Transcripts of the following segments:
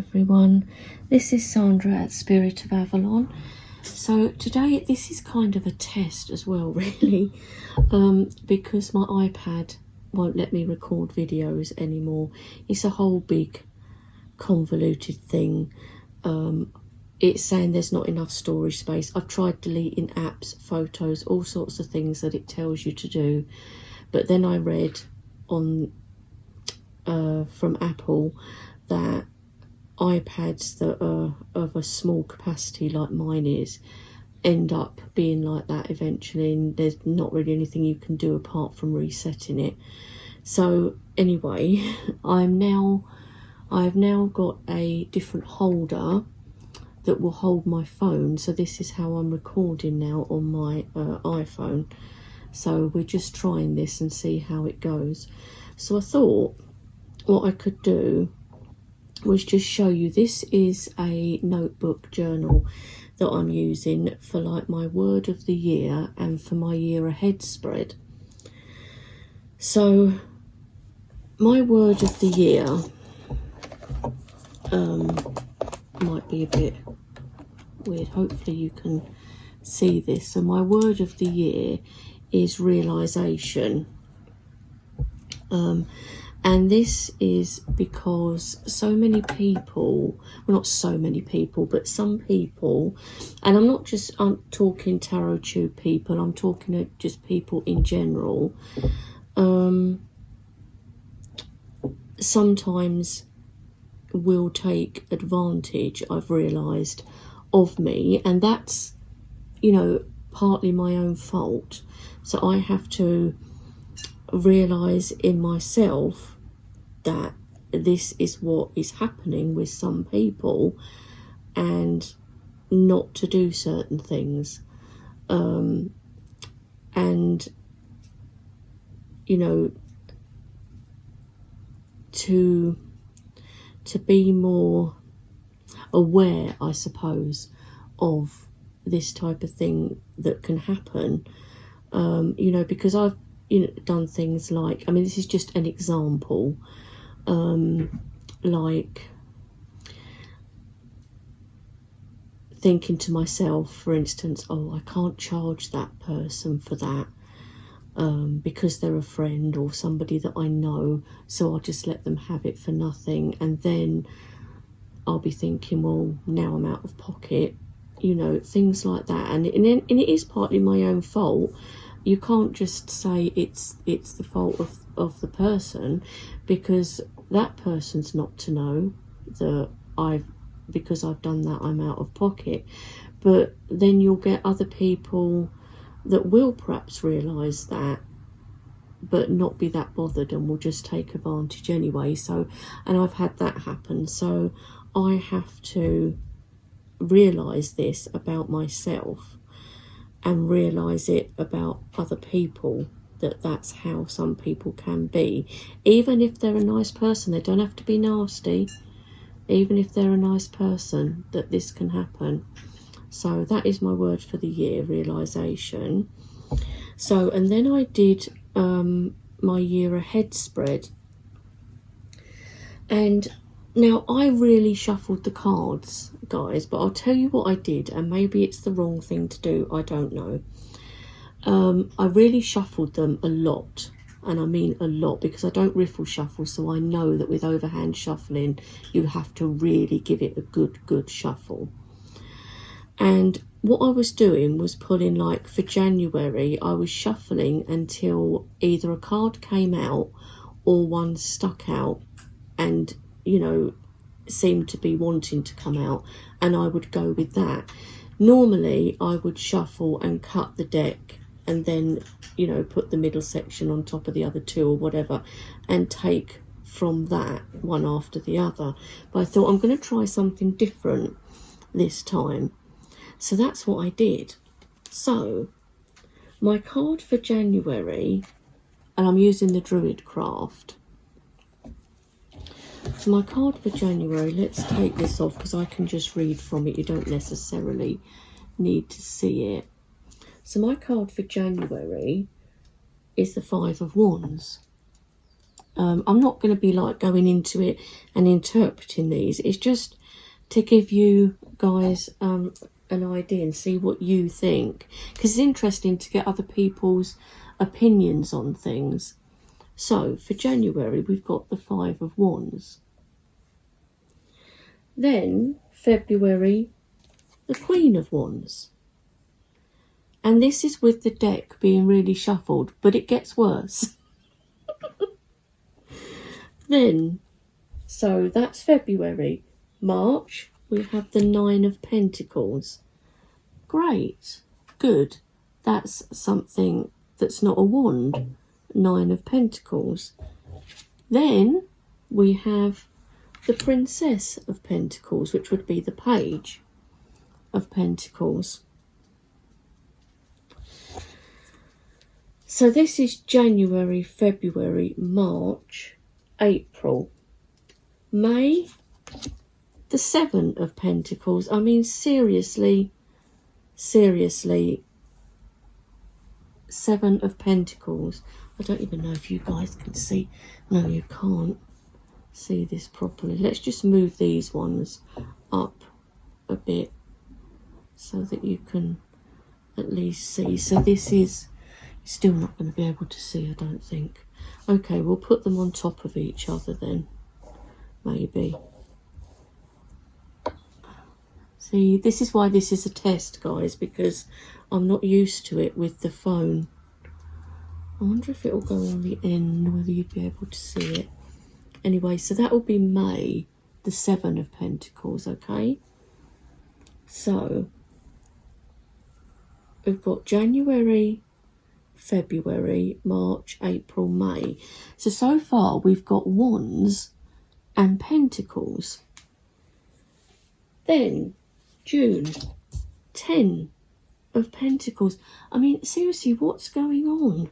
everyone, this is Sandra at Spirit of Avalon. So today this is kind of a test as well, really, because my iPad won't let me record videos anymore. It's a whole big convoluted thing. It's saying there's not enough storage space. I've tried deleting apps, photos, all sorts of things that it tells you to do, but then I read on from Apple that iPads that are of a small capacity like mine is end up being like that eventually, and there's not really anything you can do apart from resetting it. So anyway, I've now got a different holder that will hold my phone, so this is how I'm recording now on my iPhone. So we're just trying this and see how it goes. So I thought what I could do was just show you, this is a notebook journal that I'm using for like my word of the year and for my year ahead spread. So my word of the year might be a bit weird, hopefully you can see this. So my word of the year is realization. And this is because so many people, well, not so many people, but some people, and I'm talking tarot tube people, I'm talking to just people in general, sometimes will take advantage, I've realised, of me, and that's, you know, partly my own fault. So I have to realise in myself that this is what is happening with some people and not to do certain things, and you know, to be more aware, I suppose, of this type of thing that can happen, you know, because I've done things like, I mean, this is just an example, like thinking to myself, for instance, oh, I can't charge that person for that because they're a friend or somebody that I know, so I'll just let them have it for nothing. And then I'll be thinking, well, now I'm out of pocket, you know, things like that. And it is partly my own fault. You can't just say it's the fault of the person, because that person's not to know that because I've done that, I'm out of pocket. But then you'll get other people that will perhaps realise that, but not be that bothered and will just take advantage anyway. So, and I've had that happen. So I have to realise this about myself and realise it about other people, that that's how some people can be. Even if they're a nice person, they don't have to be nasty. Even if they're a nice person, that this can happen. So that is my word for the year, realisation. So, and then I did my year ahead spread. And now I really shuffled the cards, guys, but I'll tell you what I did, and maybe it's the wrong thing to do, I don't know. I really shuffled them a lot, and I mean a lot, because I don't riffle shuffle, so I know that with overhand shuffling you have to really give it a good shuffle. And what I was doing was pulling, like for January, I was shuffling until either a card came out or one stuck out and, you know, seemed to be wanting to come out, and I would go with that. Normally I would shuffle and cut the deck and then, you know, put the middle section on top of the other two or whatever and take from that one after the other. But I thought, I'm going to try something different this time. So that's what I did. So my card for January, and I'm using the Druid Craft. So my card for January, let's take this off because I can just read from it. You don't necessarily need to see it. So my card for January is the Five of Wands. I'm not going to be like going into it and interpreting these. It's just to give you guys an idea and see what you think, because it's interesting to get other people's opinions on things. So for January, we've got the Five of Wands. Then February, the Queen of Wands. And this is with the deck being really shuffled, but it gets worse. Then, so that's February. March, we have the Nine of Pentacles. Great, good. That's something that's not a wand. Nine of Pentacles. Then we have the Princess of Pentacles, which would be the Page of Pentacles. So this is January, February, March, April, May, the Seven of Pentacles. I mean, seriously, Seven of Pentacles. I don't even know if you guys can see. No, you can't see this properly. Let's just move these ones up a bit so that you can at least see. So this is still not going to be able to see, I don't think. Okay, we'll put them on top of each other then, maybe. See, this is why this is a test, guys, because I'm not used to it with the phone. I wonder if it will go on the end, whether you'd be able to see it. Anyway, so that will be May, the Seven of Pentacles, okay? So, we've got January, February, March, April, May. So far we've got Wands and Pentacles. Then June, Ten of Pentacles. I mean, seriously, what's going on?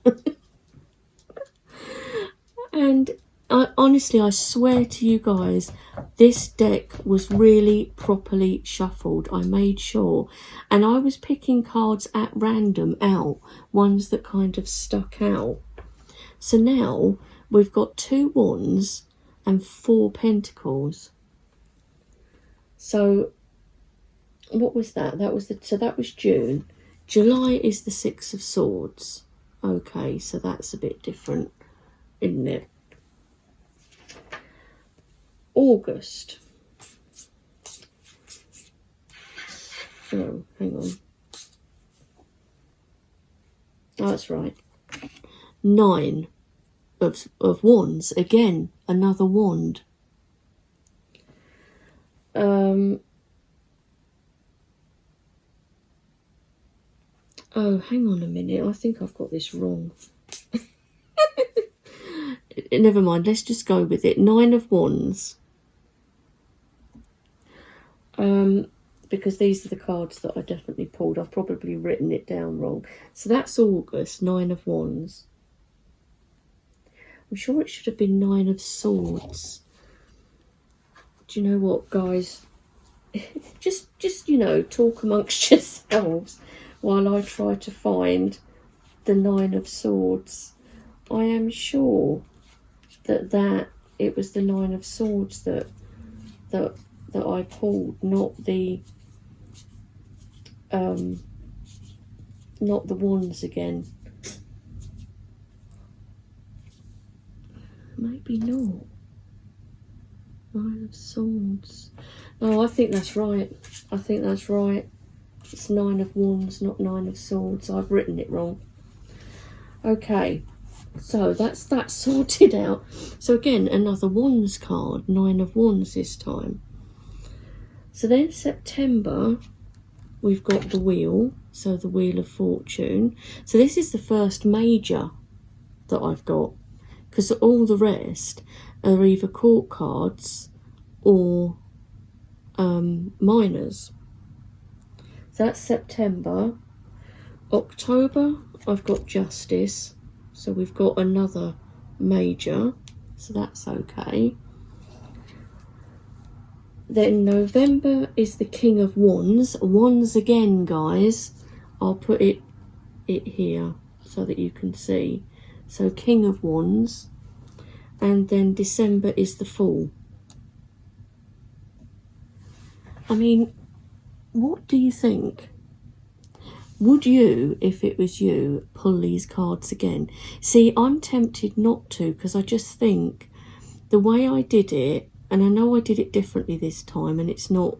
And honestly, I swear to you guys, this deck was really properly shuffled. I made sure. And I was picking cards at random out, ones that kind of stuck out. So now we've got 2 Wands and 4 Pentacles. So what was that? So that was June. July is the Six of Swords. Okay, so that's a bit different, isn't it? August. Oh, hang on. Oh, that's right. 9 of Wands. Again, another wand. Oh, hang on a minute. I think I've got this wrong. Never mind. Let's just go with it. 9 of Wands. Because these are the cards that I definitely pulled. I've probably written it down wrong. So that's August, 9 of Wands. I'm sure it should have been 9 of Swords. Do you know what, guys? just you know, talk amongst yourselves while I try to find the 9 of Swords. I am sure that it was the 9 of Swords that I pulled, not the Wands again. Maybe not. 9 of Swords. No, I think that's right. I think that's right. It's 9 of Wands, not 9 of Swords. I've written it wrong. Okay, so that's that sorted out. So again, another Wands card, 9 of Wands this time. So then September, we've got the Wheel, so the Wheel of Fortune. So this is the first major that I've got, because all the rest are either court cards or minors. So that's September. October, I've got Justice, so we've got another major, so that's okay. Then November is the King of Wands. Wands again, guys. I'll put it here so that you can see. So King of Wands. and then December is the Fool. I mean, what do you think? Would you, if it was you, pull these cards again? See, I'm tempted not to, because I just think the way I did it, and I know I did it differently this time, and it's not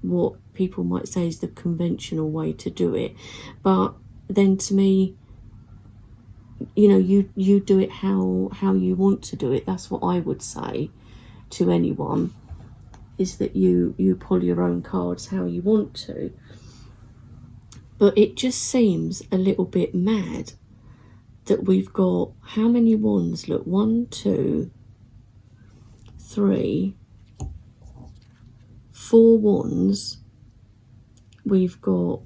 what people might say is the conventional way to do it, but then to me, you know, you do it how you want to do it. That's what I would say to anyone, is that you pull your own cards how you want to. But it just seems a little bit mad that we've got how many wands? Look, 1, 2, 3, 4 wands. We've got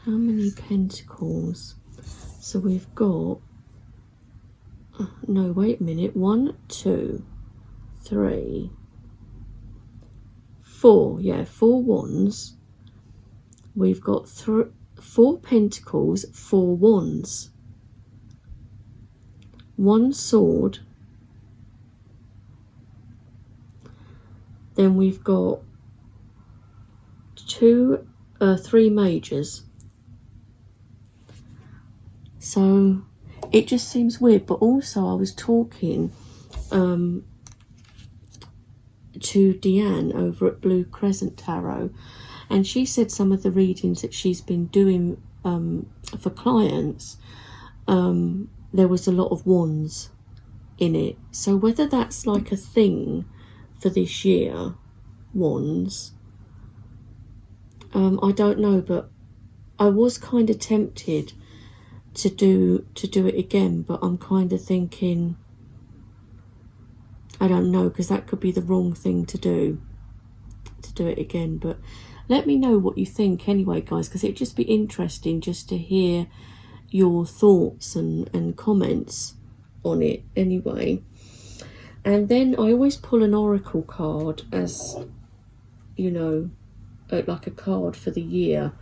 how many pentacles? So we've got, no, wait a minute, 1, 2, 3, 4. Yeah, 4 wands. We've got 4 pentacles, 4 wands, 1 sword. Then we've got 3 majors. So it just seems weird. But also I was talking to Deanne over at Blue Crescent Tarot, and she said some of the readings that she's been doing for clients, there was a lot of wands in it. So whether that's like a thing for this year, wands, I don't know, but I was kind of tempted to do it again, but I'm kind of thinking, I don't know, because that could be the wrong thing to do it again. But let me know what you think anyway, guys, because it'd just be interesting just to hear your thoughts and comments on it anyway. And then I always pull an oracle card, as you know, like a card for the year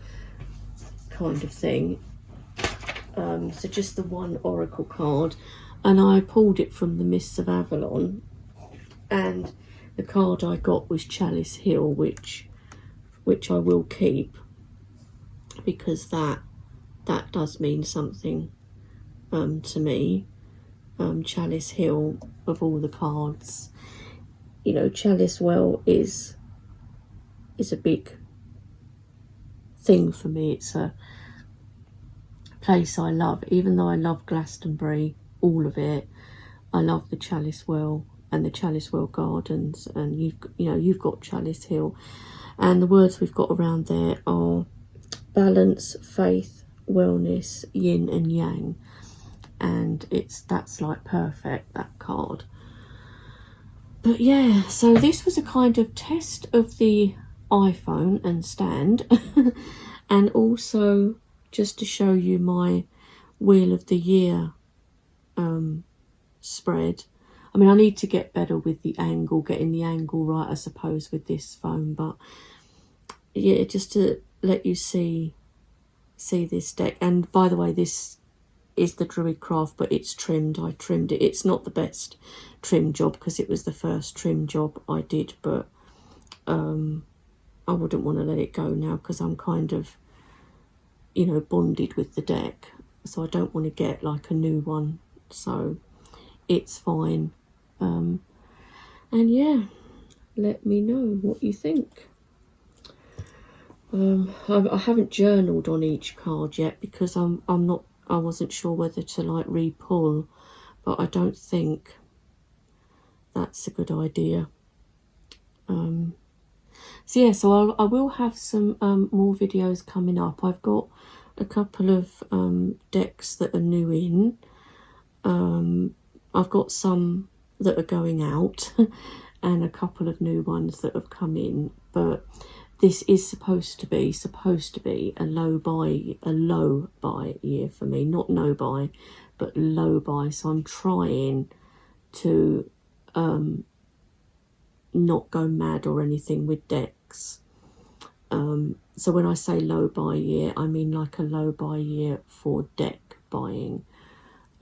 kind of thing. So just the one oracle card, and I pulled it from the Mists of Avalon, and the card I got was Chalice Hill, which I will keep, because that does mean something to me. Chalice Hill, of all the cards, you know, Chalice Well is a big thing for me. It's a place I love, even though I love Glastonbury, all of it. I love the Chalice Well and the Chalice Well Gardens, and you've got Chalice Hill, and the words we've got around there are balance, faith, wellness, yin and yang, and that's like perfect, that card. But yeah, so this was a kind of test of the iPhone and stand and also just to show you my Wheel of the Year spread. I mean, I need to get better with the angle, getting the angle right, I suppose, with this phone. But yeah, just to let you see this deck. And by the way, this is the Druidcraft, but it's trimmed. I trimmed it. It's not the best trim job because it was the first trim job I did, but I wouldn't want to let it go now because I'm kind of, you know, bonded with the deck, so I don't want to get like a new one, so it's fine. And yeah, let me know what you think. I haven't journaled on each card yet because I wasn't sure whether to like re-pull, but I don't think that's a good idea. So yeah, so I will have some more videos coming up. I've got a couple of decks that are new in. I've got some that are going out and a couple of new ones that have come in, but this is supposed to be a low buy year for me, not no buy, but low buy. So I'm trying to not go mad or anything with decks. So when I say low buy year, I mean like a low buy year for deck buying,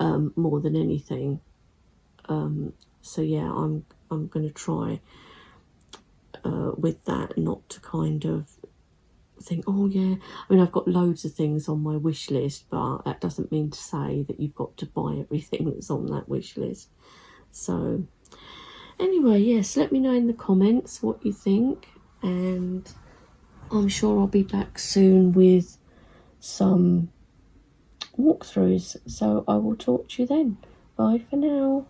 more than anything. So yeah, I'm going to try with that, not to kind of think, oh yeah, I mean, I've got loads of things on my wish list, but that doesn't mean to say that you've got to buy everything that's on that wish list. So anyway, yes, let me know in the comments what you think, and I'm sure I'll be back soon with some walkthroughs. So I will talk to you then. Bye for now.